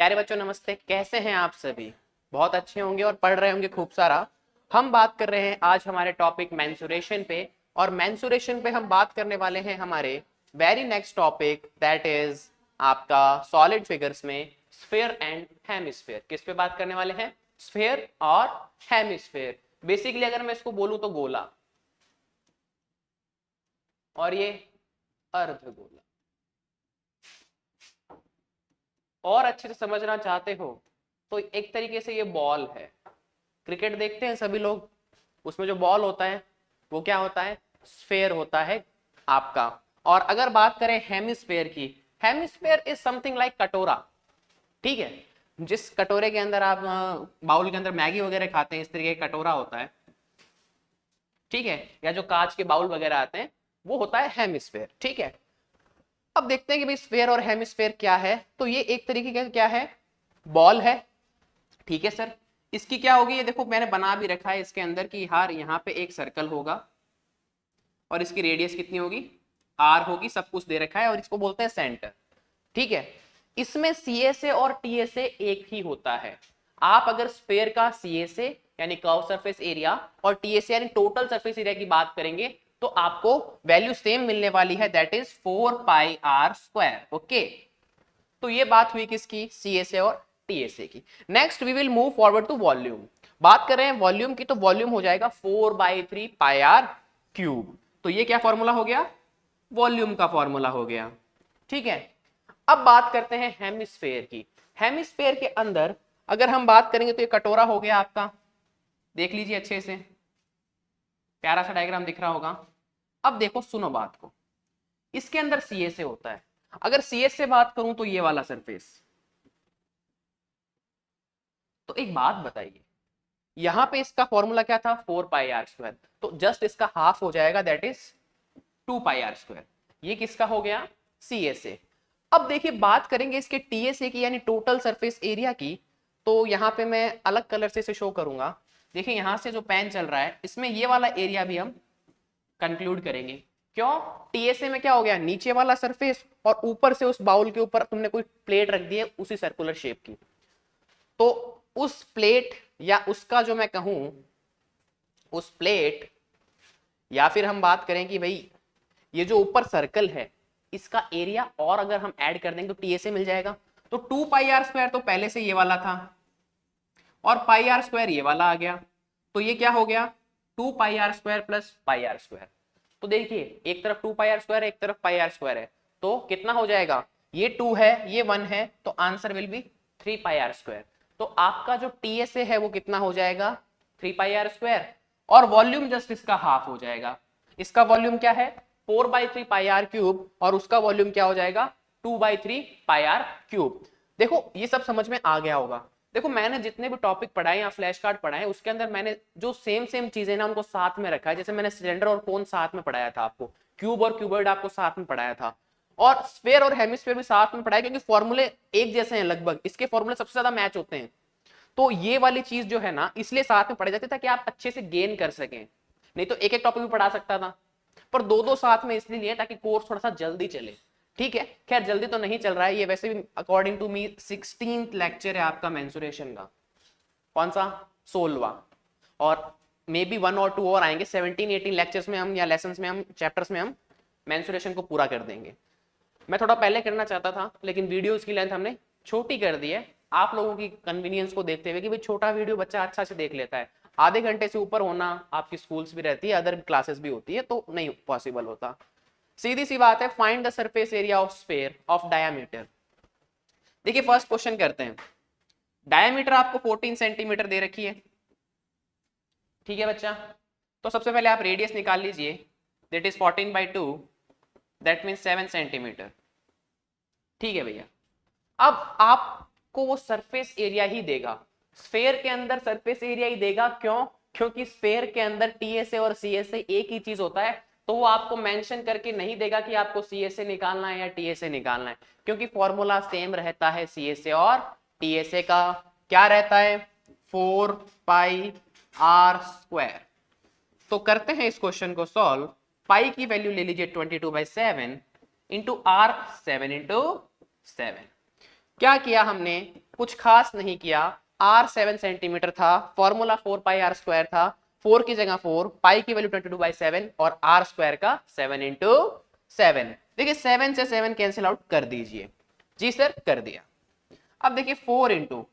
प्यारे बच्चों नमस्ते, कैसे हैं आप सभी? बहुत अच्छे होंगे और पढ़ रहे होंगे खूब सारा। हम बात कर रहे हैं आज हमारे टॉपिक मेंसुरेशन पे, और मेंसुरेशन पे हम बात करने वाले हैं हमारे very next topic, that is आपका सॉलिड फिगर्स में स्फीयर एंड हेमिस्फीयर। किस पे बात करने वाले हैं? स्फीयर और हेमिस्फीयर। बेसिकली अगर मैं इसको बोलूं तो गोला और ये अर्धगोला। और अच्छे से समझना चाहते हो तो एक तरीके से ये बॉल है। क्रिकेट देखते हैं सभी लोग, उसमें जो बॉल होता है वो क्या होता है? स्फेयर होता है आपका। और अगर बात करें हेमिस्फेयर की, हेमिस्फेयर इज समथिंग लाइक कटोरा। ठीक है, जिस कटोरे के अंदर आप बाउल के अंदर मैगी वगैरह खाते हैं, इस तरीके का कटोरा होता है। ठीक है, या जो कांच के बाउल वगैरह आते हैं वो होता है हेमिस्फेयर। ठीक है, अब देखते हैं कि भाई स्फेयर और हेमिस्फेयर क्या है। तो ये एक तरीके का क्या है? बॉल है। ठीक है सर, इसकी क्या होगी? ये देखो मैंने बना भी रखा है इसके अंदर की हार, यहाँ पे एक सर्कल होगा और इसकी रेडियस कितनी होगी? आर होगी। सब कुछ दे रखा है और इसको बोलते हैं सेंटर। ठीक है, इसमें सीएसए और टीएसए एक ही होता है। आप अगर स्फेयर का सीएसए यानी कर्व सरफेस एरिया और टीएसए यानी टोटल सरफेस एरिया की बात करेंगे तो आपको वैल्यू सेम मिलने वाली है, दैट इज 4πr²। ओके, तो ये बात हुई किसकी? सीएसए और टीएसए की। Next we will move forward to volume. बात करें वॉल्यूम की तो वॉल्यूम हो जाएगा 4/3πr³। तो ये क्या फॉर्मूला हो गया? वॉल्यूम का फॉर्मूला हो गया। ठीक है, अब बात करते हैं हेमिस्फेयर की। हेमिस्फेयर के अंदर अगर हम बात करेंगे तो ये कटोरा हो गया आपका, देख लीजिए अच्छे से, प्यारा सा डायग्राम दिख रहा होगा। अब देखो सुनो बात को, इसके अंदर सीएसए होता है। अगर सीएस से बात करूं तो ये वाला सरफेस। तो एक बात बताइए, यहां पे इसका फॉर्मूला क्या था? 4πr²। तो जस्ट इसका हाफ हो जाएगा, दैट इज 2πr²। ये किसका हो गया? सीएसए। अब देखिए बात करेंगे इसके टीएसए की यानी टोटल सरफेस एरिया की। तो यहां पे मैं अलग कलर से इसे शो करूंगा। देखिए यहां से जो पेन चल रहा है इसमें ये वाला एरिया भी हम कंक्लूड करेंगे। क्यों? टीएसए में क्या हो गया? नीचे वाला सरफेस, और ऊपर से उस बाउल के ऊपर तुमने कोई प्लेट रख दी है उसी सर्कुलर शेप की। तो उस प्लेट या उसका जो मैं कहूं उस प्लेट, या फिर हम बात करें कि भाई ये जो ऊपर सर्कल है इसका एरिया और अगर हम ऐड कर देंगे तो टीएसए मिल जाएगा। तो 2πr² तो पहले से ये वाला था और πr² ये वाला आ गया। तो ये क्या हो गया? 2πr² plus πr²। तो देखिए एक तरफ 2πr² है, एक तरफ πr² है, तो कितना हो जाएगा? ये 2 है, ये 1 है, तो आंसर विल बी 3πr²। तो आपका जो टीएसए है वो कितना हो जाएगा? 3πr²। और वॉल्यूम जस्ट इसका हाफ हो जाएगा। इसका वॉल्यूम क्या है? 4/3πr³ और उसका वॉल्यूम क्या हो जाएगा? 2/3πr³। देखो ये सब समझ में आ गया होगा। देखो मैंने जितने भी टॉपिक पढ़ाए या फ्लैश कार्ड पढ़ाए उसके अंदर मैंने जो सेम सेम चीजें ना उनको साथ में रखा है। जैसे मैंने सिलेंडर और कोन साथ में पढ़ाया था आपको, क्यूब और क्यूबॉइड आपको साथ में पढ़ाया था, और स्फेयर और हेमिस्फेयर भी साथ में पढ़ाया, क्योंकि फॉर्मूले एक जैसे हैं लगभग, इसके फॉर्मूले सबसे ज्यादा मैच होते हैं। तो ये वाली चीज जो है ना इसलिए साथ में पढ़ाई जाती है ताकि आप अच्छे से गेन कर सकें। नहीं तो एक एक टॉपिक भी पढ़ा सकता था, पर दो दो साथ में इसलिए लिए ताकि कोर्स थोड़ा सा जल्दी चले। ठीक है, खैर जल्दी तो नहीं चल रहा है ये, वैसे भी according to me 16th lecture है आपका मेंसुरेशन का। कौन सा? 16वां। और मे बी 1 और 2 और आएंगे। 17-18 लेक्चर्स में हम या लेसन्स में हम चैप्टर्स में हम मेंसुरेशन को पूरा कर देंगे। मैं थोड़ा पहले करना चाहता था लेकिन वीडियोस की लेंथ हमने छोटी कर दी है आप लोगों की कन्वीनियंस को देखते हुए कि भाई छोटा वीडियो बच्चा अच्छा से देख लेता है। आधे घंटे से ऊपर होना, आपकी स्कूल्स भी रहती है, अदर क्लासेस भी होती है, तो नहीं पॉसिबल होता। सीधी सी बात है, find the surface area of sphere of diameter. देखिए फर्स्ट क्वेश्चन करते हैं। डायमीटर आपको 14 सेंटीमीटर दे रखी है। ठीक है बच्चा, तो सबसे पहले आप रेडियस निकाल लीजिए, that is 14/2, that mean 7 centimetre. ठीक है भैया, अब आपको वो सरफेस एरिया ही देगा, स्फेयर के अंदर सरफेस एरिया ही देगा। क्यों? क्योंकि स्फेयर के अंदर टीएसए और सीएसए एक ही चीज होता है, तो वो आपको मेंशन करके नहीं देगा कि आपको सीएसए निकालना है या टीएसए निकालना है, क्योंकि फॉर्मूला सेम रहता है सीएसए और टीएसए का। क्या रहता है? 4πr²। तो करते हैं इस क्वेश्चन को सॉल्व। पाई की वैल्यू ले लीजिए 22/7 इंटू आर 7 इंटू 7। क्या किया हमने? कुछ खास नहीं किया, r 7 सेंटीमीटर था, फॉर्मूला 4 पाई आर स्क्वायर था, 4 की जगह 4, पाई की वैल्यू 22/7 और r स्क्वायर का 7 इंटू 7। देखिए 7 से 7 कैंसिल आउट कर दीजिए। जी सर कर दिया। अब देखिए 4 इंटू,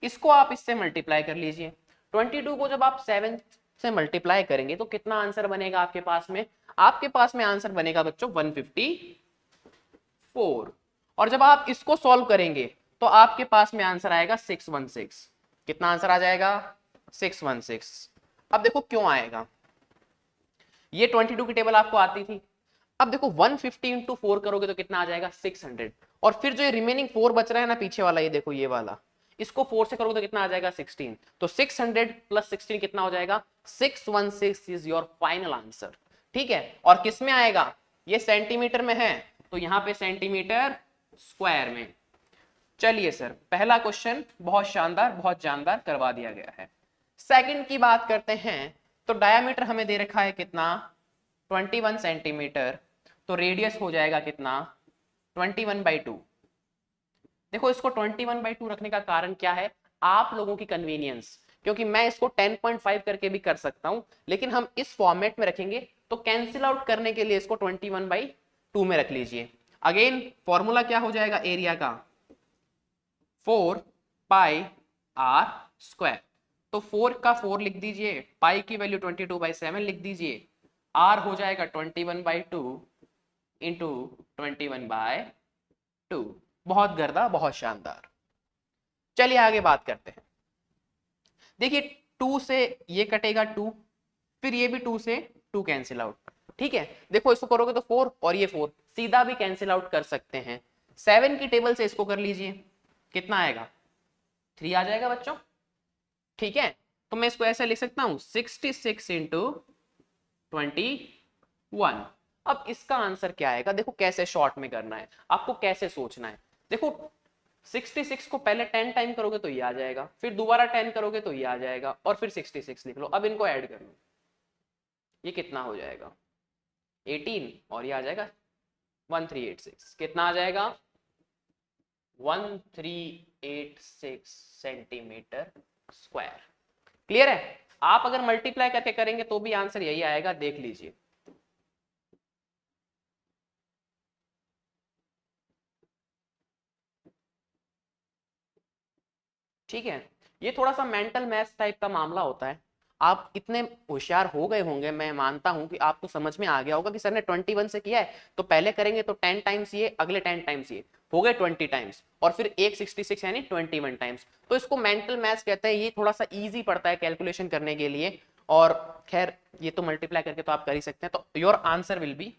इसको आप इससे मल्टीप्लाई कर लीजिए। 22 को जब आप 7 से मल्टीप्लाई करेंगे तो कितना आंसर बनेगा आपके पास में? आपके पास में आंसर बनेगा बच्चों 154। और जब आप इसको सॉल्व करेंगे तो आपके पास में आंसर आएगा 616। कितना आंसर आ जाएगा? 616। अब देखो क्यों आएगा, ये 22 की टेबल आपको आती थी। अब देखो 150 इंटू 4 करोगे तो कितना आ जाएगा? 600। और फिर जो ये रिमेनिंग 4 बच रहा है ना पीछे वाला, ये देखो ये वाला, इसको 4 से करोगे तो कितना आ जाएगा? 16। तो 600 प्लस 16 कितना हो जाएगा? 616 इज योर फाइनल आंसर। ठीक है, और किस में आएगा? ये सेंटीमीटर में है तो यहां पे सेंटीमीटर स्क्वायर में। चलिए सर, पहला क्वेश्चन बहुत शानदार, बहुत जानदार करवा दिया गया है। सेकंड की बात करते हैं। तो डायामीटर हमें दे रखा है कितना? 21 सेंटीमीटर। तो रेडियस हो जाएगा कितना? 21/2। देखो इसको 21/2 रखने का कारण क्या है? आप लोगों की कन्वीनियंस, क्योंकि मैं इसको 10.5 करके भी कर सकता हूं, लेकिन हम इस फॉर्मेट में रखेंगे तो कैंसिल आउट करने के लिए इसको 21/2 में रख लीजिए। अगेन फॉर्मूला क्या हो जाएगा एरिया का? 4 पाई आर स्क्वायर। तो 4 का 4 लिख दीजिए, पाई की वैल्यू 22/7 लिख दीजिए, आर हो जाएगा 21/2 इंटू 21/2। बहुत गर्दा, बहुत शानदार। चलिए आगे बात करते हैं। देखिए 2 से ये कटेगा 2, फिर ये भी 2 से 2 कैंसिल आउट। ठीक है, देखो इसको करोगे तो 4 और ये 4 सीधा भी कैंसिल आउट कर सकते हैं। 7 की टेबल से इसको कर लीजिए, कितना आएगा? 3 आ जाएगा बच्चों। ठीक है, तो मैं इसको ऐसे लिख सकता हूं 66 इंटू 21। अब इसका आंसर क्या आएगा? देखो कैसे शॉर्ट में करना है, आपको कैसे सोचना है। देखो 66 को पहले 10 टाइम करोगे तो ये आ जाएगा, फिर दोबारा 10 करोगे तो ये आ जाएगा, और फिर 66 लिख लो। अब इनको ऐड कर लो, ये कितना हो जाएगा? 18, और ये आ जाएगा 1386। कितना आ जाएगा? 1386 सेंटीमीटर स्क्वायर। क्लियर है? आप अगर मल्टीप्लाई करके करेंगे तो भी आंसर यही आएगा, देख लीजिए। ठीक है, ये थोड़ा सा मेंटल मैथ्स टाइप का मामला होता है। आप इतने होशियार हो गए होंगे, मैं मानता हूं कि आपको समझ में आ गया होगा कि सर ने 21 से किया है तो पहले करेंगे तो 10 टाइम्स ये, अगले 10 टाइम्स ये, हो गए 20 टाइम्स, और फिर एक 66 यानी 21 टाइम्स। तो इसको मेंटल मैथ्स कहते हैं। ये थोड़ा सा ईजी पड़ता है कैलकुलेशन करने के लिए, और खैर ये तो मल्टीप्लाई करके तो आप कर ही सकते हैं। तो your answer will B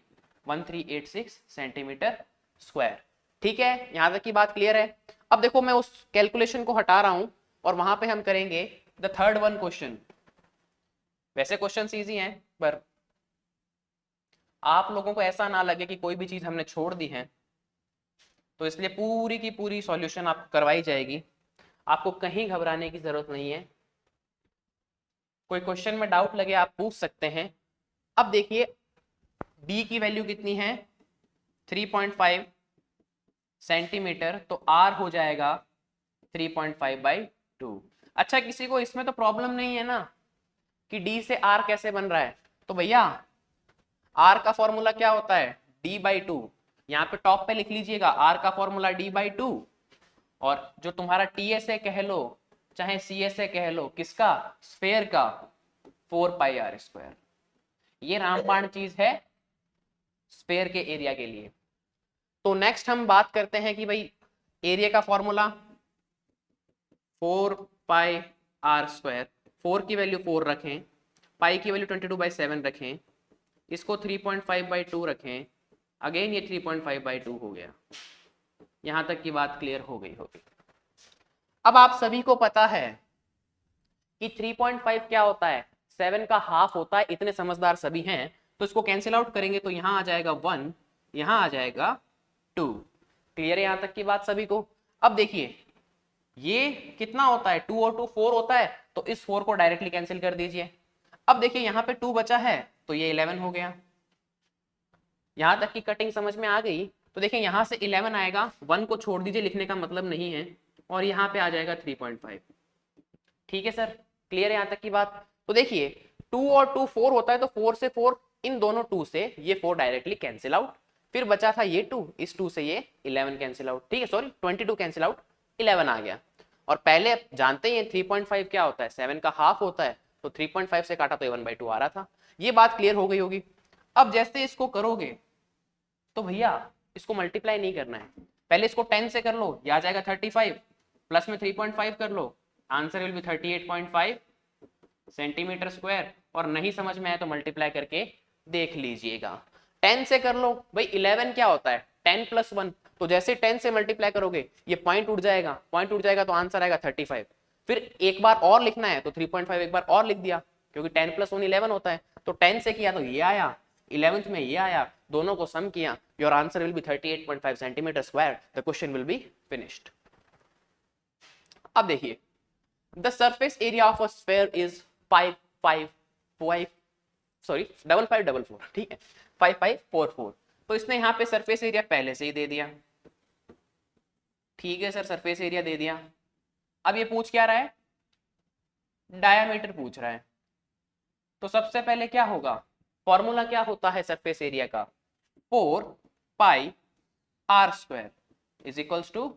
1386 centimetre square. ठीक है, यहां तक की बात क्लियर है? अब देखो मैं उस कैलकुलेशन को हटा रहा हूं और वहां पे हम करेंगे द थर्ड वन क्वेश्चन। वैसे क्वेश्चन इजी हैं, पर आप लोगों को ऐसा ना लगे कि कोई भी चीज हमने छोड़ दी है, तो इसलिए पूरी की पूरी सॉल्यूशन आपको करवाई जाएगी। आपको कहीं घबराने की जरूरत नहीं है। कोई क्वेश्चन में डाउट लगे आप पूछ सकते हैं। अब देखिए डी की वैल्यू कितनी है? 3.5 सेंटीमीटर, तो आर हो जाएगा 3.5/2। अच्छा, किसी को इसमें तो प्रॉब्लम नहीं है ना कि डी से आर कैसे बन रहा है? तो भैया आर का फॉर्मूला क्या होता है? d/2। यहाँ पे टॉप पे लिख लीजिएगा, आर का फॉर्मूला d/2, और जो तुम्हारा टी एस ए कह लो चाहे सी एस ए कह लो, किसका? स्फेयर का, 4 पाई आर स्क्वायर। ये रामबाण चीज है स्फेयर के एरिया के लिए। तो नेक्स्ट हम बात करते हैं कि भाई एरिया का फॉर्मूला 4 पाई आर स्क्वायर, 4 की वैल्यू 4 रखें, पाई की वैल्यू 22/7 रखें, इसको 3.5/2 रखें, अगेन ये 3.5/2 हो गया। यहां तक की बात क्लियर हो गई होगी। अब आप सभी को पता है कि 3.5 क्या होता है? 7 का हाफ होता है। इतने समझदार सभी हैं, तो इसको कैंसिल आउट करेंगे तो यहां आ जाएगा 1, यहां आ जाएगा 2। क्लियर है यहां तक की बात सभी को? अब देखिए ये कितना होता है? 2 और 2 4 होता है, तो इस 4 को डायरेक्टली कैंसिल कर दीजिए। अब देखिए यहाँ पे 2 बचा है तो ये 11 हो गया। यहां तक की कटिंग समझ में आ गई? तो देखिए यहां से 11 आएगा, 1 को छोड़ दीजिए, लिखने का मतलब नहीं है। और यहाँ पे आ जाएगा 3.5। ठीक है सर, क्लियर है यहाँ तक की बात? तो देखिए 2 और 2 4 होता है, तो 4 से 4, इन दोनों 2 से ये 4 डायरेक्टली कैंसिल आउट, फिर बचा था ये 2, इस 2 से ये 11 कैंसिल आउट, ठीक है, सॉरी 22 कैंसिल आउट, 11 आ गया। और पहले जानते ही 3.5 क्या होता है, 7 का हाफ होता है, तो 3.5 से काटा तो 1/2 आ रहा था। ये बात क्लियर हो गई होगी। अब जैसे इसको करोगे तो भैया इसको मल्टीप्लाई नहीं करना है, पहले इसको 10 से कर लो, ये आ जाएगा 35, प्लस में 3.5 कर लो, answer will be 38.5 centimetre square. और नहीं समझ में आए तो मल्टीप्लाई करके देख लीजिएगा। 10 से कर लो भाई, 11 क्या होता है 10 + 1, तो जैसे 10 से मल्टीप्लाई करोगे ये पॉइंट उठ जाएगा, पॉइंट उठ जाएगा तो आंसर आएगा 35। फिर एक बार और लिखना है तो 3.5 एक बार और लिख दिया, क्योंकि 10 + 1 11 होता है, तो 10 से किया तो ये आया, 11th में ये आया, दोनों को सम किया, your answer will be 38.5 centimetre square, the question will be finished. अब देखिए the surface area of a sphere is 5544, ठीक है 5544। तो इसने यहाँ पे सरफेस एरिया पहले से ही दे दिया, ठीक है सर, सरफेस एरिया दे दिया। अब ये पूछ क्या रहा है, डायामीटर पूछ रहा है। तो सबसे पहले क्या होगा, फॉर्मूला क्या होता है सरफेस एरिया का, 4πr² is equals to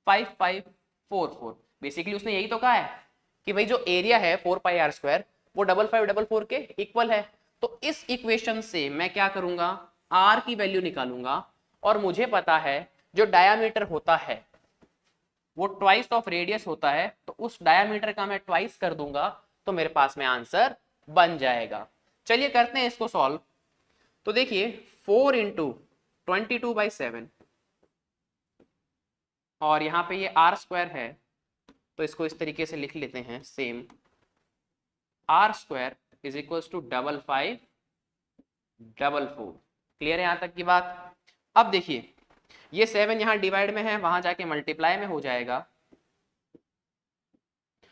5544। Basically उसने यही तो कहा है कि भाई जो एरिया है 4πr² वो 5544 के इक्वल है। तो इस इक्वेशन से मैं क्या करूंगा, r की वैल्यू निकालूंगा, और मुझे पता है जो डायामीटर होता है वो ट्वाइस ऑफ रेडियस होता है, तो उस डायामीटर का मैं ट्वाइस कर दूंगा, तो मेरे पास में आंसर बन जाएगा। चलिए करते हैं इसको सॉल्व। तो देखिए 4 × 22/7, और यहाँ पे ये r² है, तो इसको इस तरीके से लिख लेते हैं same, r² is equals to 5544। Clear है यहाँ तक की बात? अब देखिए ये 7 यहाँ डिवाइड में है, वहां जाके मल्टीप्लाई में हो जाएगा,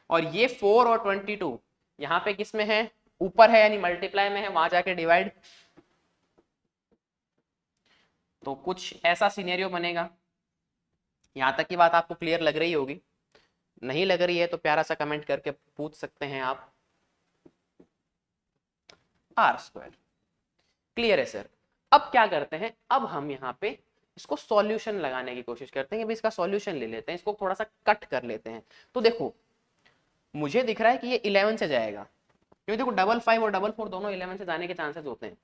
और ये 4 और 22 यहाँ पे किस में है, ऊपर है, यानी मल्टीप्लाई में है, वहां जाके डिवाइड। तो कुछ ऐसा सिनेरियो बनेगा। यहां तक की बात आपको क्लियर लग रही होगी, नहीं लग रही है तो प्यारा सा कमेंट करके पूछ सकते हैं आप। r², क्लियर है सर? अब क्या करते हैं, अब हम यहाँ पे इसको सॉल्यूशन लगाने की कोशिश करते हैं कि भाई इसका सॉल्यूशन ले लेते हैं, इसको थोड़ा सा कट कर लेते हैं। तो देखो मुझे दिख रहा है कि ये 11 से जाएगा, क्योंकि देखो 55 और 44 दोनों 11 से जाने के चांसेस होते हैं।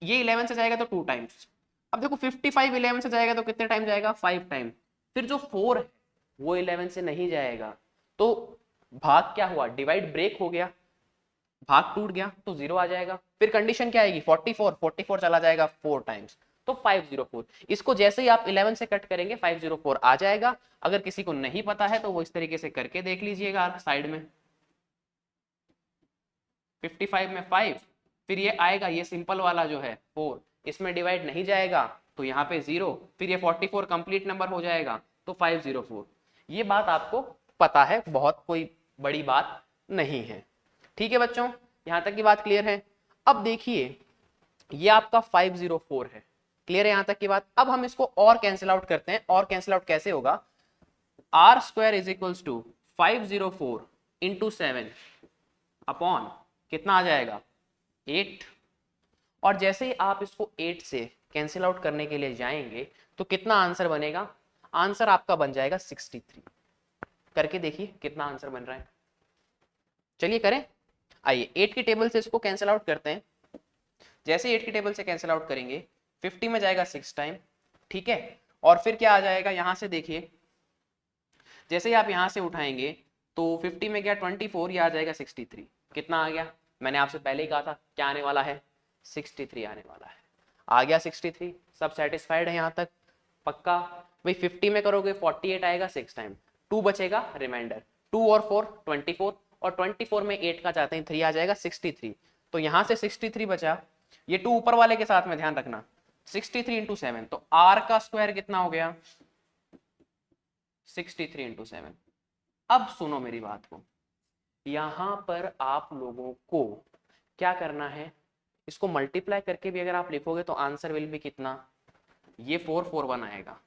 ये 11 से जाएगा तो 2 टाइम्स, अब देखो 55 11 से जाएगा तो कितने टाइम जाएगा, 5 टाइम। फिर जो 4 है वो 11 से नहीं जाएगा, तो भाग क्या हुआ, डिवाइड ब्रेक हो गया, भाग टूट गया, तो 0 आ जाएगा। फिर कंडीशन क्या आएगी, 44 चला जाएगा 4 टाइम्स, तो 504। इसको जैसे ही आप 11 से कट करेंगे 504 आ जाएगा। अगर किसी को नहीं पता है तो वो इस तरीके से करके देख लीजिएगा साइड में, 55 में 5, फिर ये आएगा, ये सिंपल वाला जो है 4, इसमें डिवाइड नहीं जाएगा तो यहाँ पे 0, फिर ये 44 कंप्लीट नंबर हो जाएगा, तो 504। ये बात आपको पता है, बहुत कोई बड़ी बात नहीं है। ठीक है बच्चों, यहां तक की बात क्लियर है? अब देखिए ये आपका 504 है, क्लियर है यहां तक की बात? अब हम इसको और कैंसिल आउट करते हैं, और कैंसिल आउट कैसे होगा, r² is equals to 504 × 7 upon कितना आ जाएगा, 8। और जैसे ही आप इसको 8 से कैंसिल आउट करने के लिए जाएंगे तो कितना आंसर बनेगा, आंसर आपका बन जाएगा 63। करके देखिए कितना आंसर बन रहा है, चलिए करें। आइए 8 की टेबल से इसको कैंसिल आउट करते हैं। जैसे 8 की टेबल से कैंसिल आउट करेंगे 50 में जाएगा 6 टाइम, ठीक है, और फिर क्या आ जाएगा, यहां से देखिए जैसे ही आप यहां से उठाएंगे तो 50 में गया 24, ये आ जाएगा 63। कितना आ गया, मैंने आपसे पहले ही कहा था क्या आने वाला है, 63 आने वाला है। आ गया 63, सब सेटिस्फाइड है यहाँ तक, पक्का? भाई 50 में करोगे 48 आएगा 6 टाइम, 2 बचेगा रिमाइंडर, 2 और 4 24, और 24 में 8 का चाहते हैं 3 आ जाएगा 63। तो यहाँ से 63 बचा, ये 2 ऊपर वाले के साथ में ध्यान रखना, 63 × 7, तो r का स्क्वायर कितना हो गया, 63 × 7। अब सुनो मेरी बात को, यहां पर आप लोगों को क्या करना है, इसको मल्टीप्लाई करके भी अगर आप लिखोगे तो आंसर विल भी कितना, ये 441 आएगा।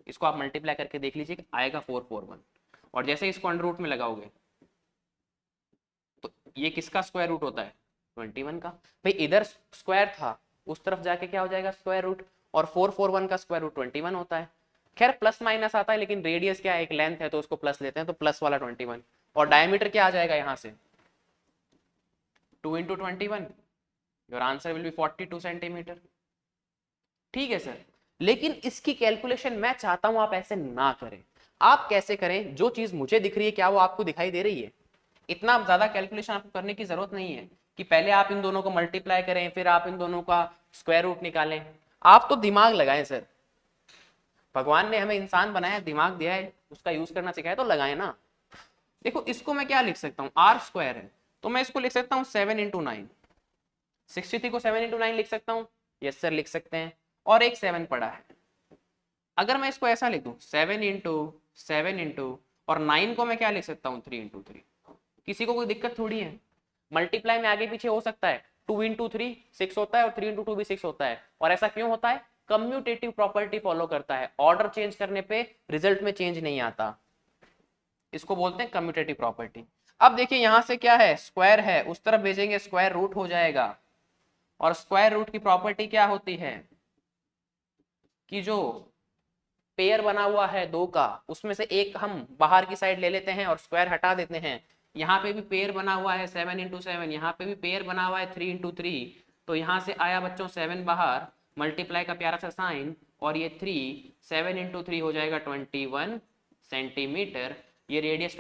इसको आप मल्टीप्लाई करके देख लीजिए, आएगा 441। और जैसे इसको अंडर रूट में लगाओगे तो ये किसका स्क्वायर रूट होता है? 21 का। भाई इधर स्क्वायर था, उस तरफ जाके क्या हो जाएगा? Square root. और 441 का स्क्वायर रूट 21 होता है। खैर प्लस माइनस आता है, लेकिन रेडियस क्या है? एक लेंथ है तो उसको प्लस लेते हैं, तो प्लस वाला 21। और डायमीटर क्या आ जाएगा यहाँ से? 2 into 21, your answer will B 42 centimetre. ठीक है सर, लेकिन इसकी कैलकुलेशन मैं चाहता हूं आप ऐसे ना करें। आप कैसे करें? जो चीज मुझे दिख रही है क्या वो आपको दिखाई दे रही है? इतना ज्यादा कैलकुलेशन आपको करने की जरूरत नहीं है कि पहले आप इन दोनों को मल्टीप्लाई करें फिर आप इन दोनों का स्क्वायर रूट निकालें। आप तो दिमाग लगाएं सर, भगवान ने हमें इंसान बनाया, दिमाग दिया है, उसका यूज करना सिखाया तो लगाए ना। देखो इसको मैं क्या लिख सकता हूँ? आर स्क्वायर है तो मैं इसको लिख सकता हूँ 7 × 9। 63 को 7 × 9 लिख सकता हूँ? यस सर लिख सकते हैं। और एक 7 पड़ा है, अगर मैं इसको ऐसा लिख दूं 7 × 7 और 9 को मैं क्या लिख सकता हूँ? 3 × 3। किसी को कोई दिक्कत थोड़ी है। मल्टीप्लाई में आगे पीछे हो सकता है, 2 × 3 6 होता है और 3 × 2 भी 6 होता है। और ऐसा क्यों होता है? कम्यूटेटिव प्रॉपर्टी फॉलो करता है, ऑर्डर चेंज करने पे रिजल्ट में चेंज नहीं आता, इसको बोलते हैं कम्यूटेटिव प्रॉपर्टी। अब देखिए यहां से क्या है? स्क्वायर है, उस तरफ भेजेंगे स्क्वायर रूट हो जाएगा। और स्क्वायर रूट की प्रॉपर्टी क्या होती है कि जो पेयर बना हुआ है दो का, उसमें से एक हम बाहर की साइड ले लेते हैं और स्क्वायर हटा देते हैं। यहाँ पे भी पेयर बना हुआ है 7 × 7, यहाँ पे भी पेयर बना हुआ है 3 × 3। तो यहाँ से आया बच्चों 7 बाहर, मल्टीप्लाई का प्यारा सा साइन, और ये 7 × 3 हो जाएगा 21 सेंटीमीटर। ये रेडियस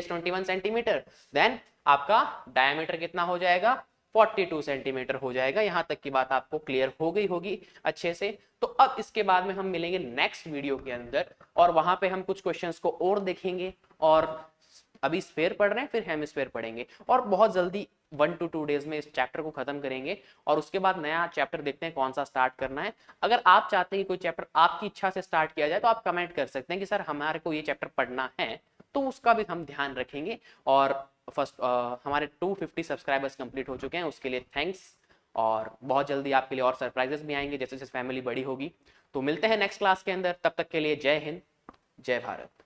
21 सेंटीमीटर। देन आपका डायमीटर कितना हो जाएगा? 42 सेंटीमीटर हो जाएगा। यहां तक की बात आपको क्लियर हो गई होगी अच्छे से। तो अब इसके बाद में हम मिलेंगे नेक्स्ट वीडियो के अंदर और वहां पे हम कुछ क्वेश्चंस को और देखेंगे। और अभी स्फेयर पढ़ रहे हैं, फिर हेमिस्फेयर पढ़ेंगे और बहुत जल्दी 1 to 2 डेज में इस चैप्टर को खत्म करेंगे। और उसके बाद नया चैप्टर देखते हैं कौन सा स्टार्ट करना है। अगर आप चाहते हैं कि कोई चैप्टर आपकी इच्छा से स्टार्ट किया जाए तो आप कमेंट कर सकते हैं कि सर हमारे को ये चैप्टर पढ़ना है, तो उसका भी हम ध्यान रखेंगे। और फर्स्ट हमारे 250 सब्सक्राइबर्स कंप्लीट हो चुके हैं, उसके लिए थैंक्स। और बहुत जल्दी आपके लिए और सरप्राइजेस भी आएंगे जैसे जैसे फैमिली बड़ी होगी। तो मिलते हैं नेक्स्ट क्लास के अंदर, तब तक के लिए जय हिंद, जय भारत।